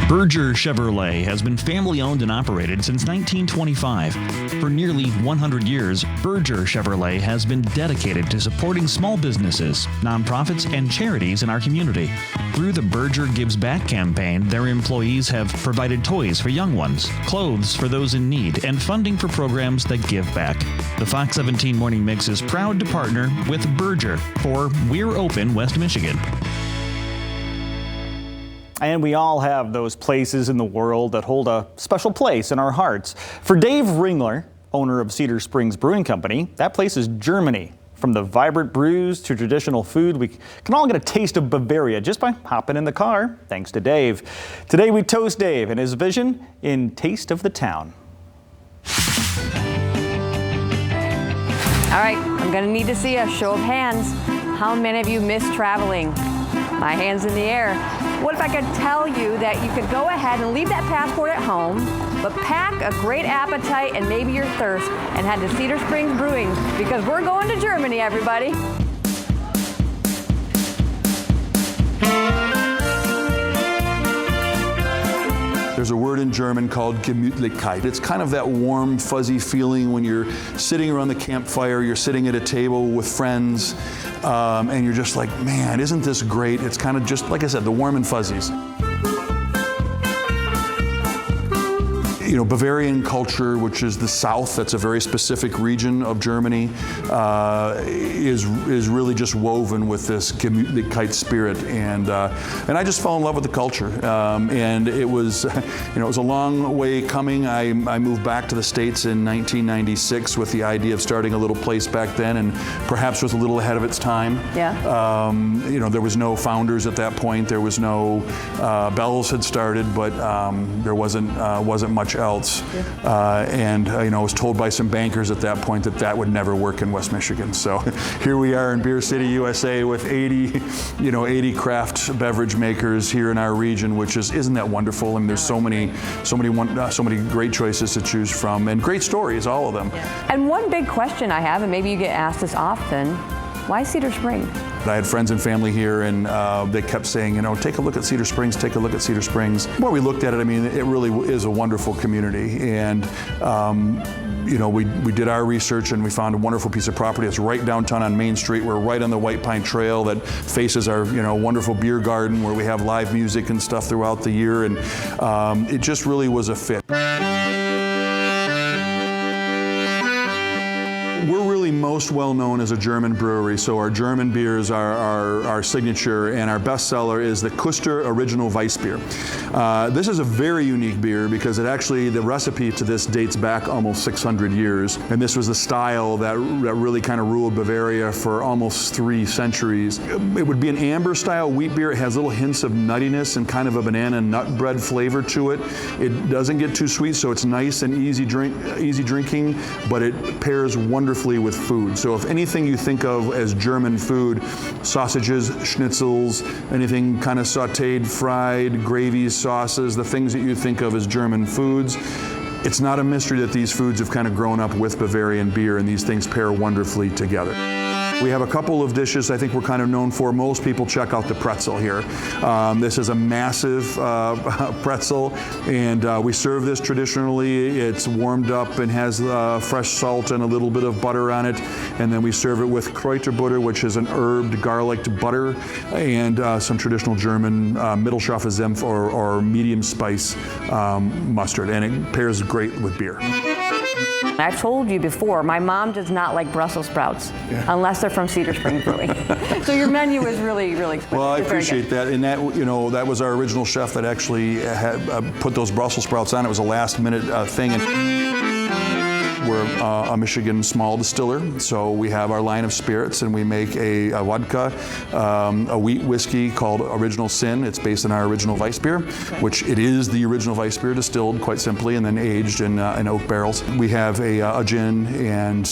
Berger Chevrolet has been family-owned and operated since 1925. For nearly 100 years, Berger Chevrolet has been dedicated to supporting small businesses, nonprofits, and charities in our community. Through the Berger Gives Back campaign, their employees have provided toys for young ones, clothes for those in need, and funding for programs that give back. The Fox 17 Morning Mix is proud to partner with Berger for We're Open West Michigan. And we all have those places in the world that hold a special place in our hearts. For Dave Ringler, owner of Cedar Springs Brewing Company, that place is Germany. From the vibrant brews to traditional food, we can all get a taste of Bavaria just by hopping in the car, thanks to Dave. Today we toast Dave and his vision in Taste of the Town. All right, I'm gonna need to see a show of hands. How many of you miss traveling? My hands in the air. What if I could tell you that you could go ahead and leave that passport at home, but pack a great appetite and maybe your thirst and head to Cedar Springs Brewing, because we're going to Germany, everybody. There's a word in German called Gemütlichkeit. It's kind of that warm, fuzzy feeling when you're sitting around the campfire, you're sitting at a table with friends, and you're just like, man, isn't this great? It's kind of just, like I said, the warm and fuzzies. You know, Bavarian culture, which is the south, that's a very specific region of Germany, is really just woven with this Gemütlichkeit spirit, and I just fell in love with the culture, and it was, it was a long way coming. I moved back to the States in 1996 with the idea of starting a little place back then, and perhaps was a little ahead of its time. Yeah. There was no founders at that point. There was no Bell's had started, but there wasn't much else. Yeah. And I was told by some bankers at that point that would never work in West Michigan. So here we are in Beer City, USA, with 80 craft beverage makers here in our region, which isn't that wonderful? I mean, there's so many great choices to choose from, and great stories, all of them. Yeah. And one big question I have, and maybe you get asked this often, why Cedar Springs? I had friends and family here, and they kept saying, take a look at Cedar Springs, take a look at Cedar Springs. When we looked at it, I mean, it really is a wonderful community, and we did our research and we found a wonderful piece of property that's right downtown on Main Street. We're right on the White Pine Trail that faces our wonderful beer garden where we have live music and stuff throughout the year, and it just really was a fit. We're really most well known as a German brewery, so our German beers are our signature, and our best seller is the Kuster Original Weissbier. This is a very unique beer because the recipe to this dates back almost 600 years, and this was the style that really kind of ruled Bavaria for almost 3 centuries. It would be an amber style wheat beer. It has little hints of nuttiness and kind of a banana nut bread flavor to it. It doesn't get too sweet, so it's nice and easy drinking, but it pairs wonderfully with food. So if anything you think of as German food, sausages, schnitzels, anything kind of sauteed, fried, gravies, sauces, the things that you think of as German foods, it's not a mystery that these foods have kind of grown up with Bavarian beer, and these things pair wonderfully together. We have a couple of dishes I think we're kind of known for. Most people check out the pretzel here. This is a massive pretzel, and we serve this traditionally. It's warmed up and has fresh salt and a little bit of butter on it, and then we serve it with Kräuterbutter, which is an herbed garlicked butter, and some traditional German Mittelscharfe Senf or medium spice mustard, and it pairs great with beer. I've told you before, my mom does not like Brussels sprouts unless they're from Cedar Springs Brewing. So your menu is really, really exquisite. Well, I appreciate that, and that was our original chef that actually had put those Brussels sprouts on. It was a last-minute thing. We're a Michigan small distiller, so we have our line of spirits, and we make a vodka, a wheat whiskey called Original Sin. It's based on our original Weissbier, which it is the original Weissbier distilled quite simply and then aged in oak barrels. We have a gin, and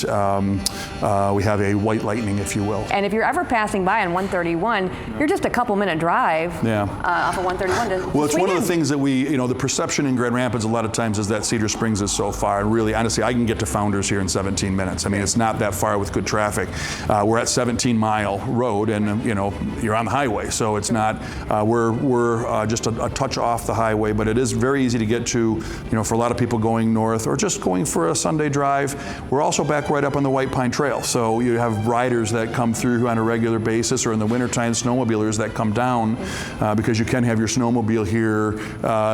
we have a White Lightning, if you will. And if you're ever passing by on 131, you're just a couple-minute drive off of 131 Well, it's one of the things that the perception in Grand Rapids a lot of times is that Cedar Springs is so far, and really, honestly, I can get to Founders here in 17 minutes. I mean, it's not that far with good traffic. We're at 17 Mile Road, and you're on the highway, so it's not. We're just a touch off the highway, but it is very easy to get to. For a lot of people going north or just going for a Sunday drive. We're also back right up on the White Pine Trail, so you have riders that come through on a regular basis, or in the wintertime, snowmobilers that come down because you can have your snowmobile here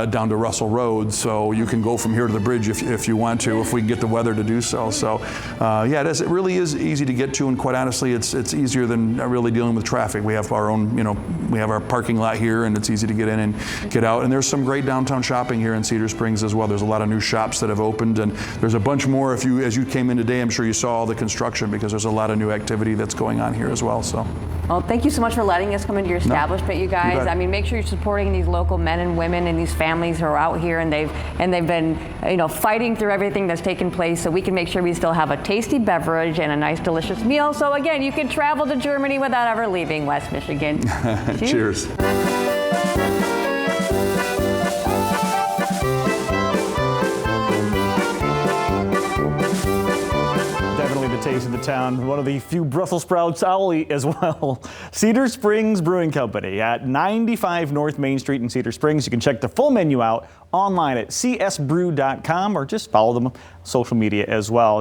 down to Russell Road, so you can go from here to the bridge if you want to, if we can get the weather to do so. So yeah, it really is easy to get to, and quite honestly, it's easier than really dealing with traffic. We have our own, we have our parking lot here, and it's easy to get in and get out. And there's some great downtown shopping here in Cedar Springs as well. There's a lot of new shops that have opened, and there's a bunch more. As you came in today, I'm sure you saw all the construction, because there's a lot of new activity that's going on here as well. So. Well, thank you so much for letting us come into your establishment, you guys. I mean, make sure you're supporting these local men and women and these families who are out here, and they've been, fighting through everything that's taken place, so we can make sure we still have a tasty beverage and a nice, delicious meal. So again, you can travel to Germany without ever leaving West Michigan. Cheers. Taste of the town, one of the few Brussels sprouts I'll eat as well. Cedar Springs Brewing Company at 95 North Main Street in Cedar Springs. You can check the full menu out online at csbrew.com, or just follow them on social media as well.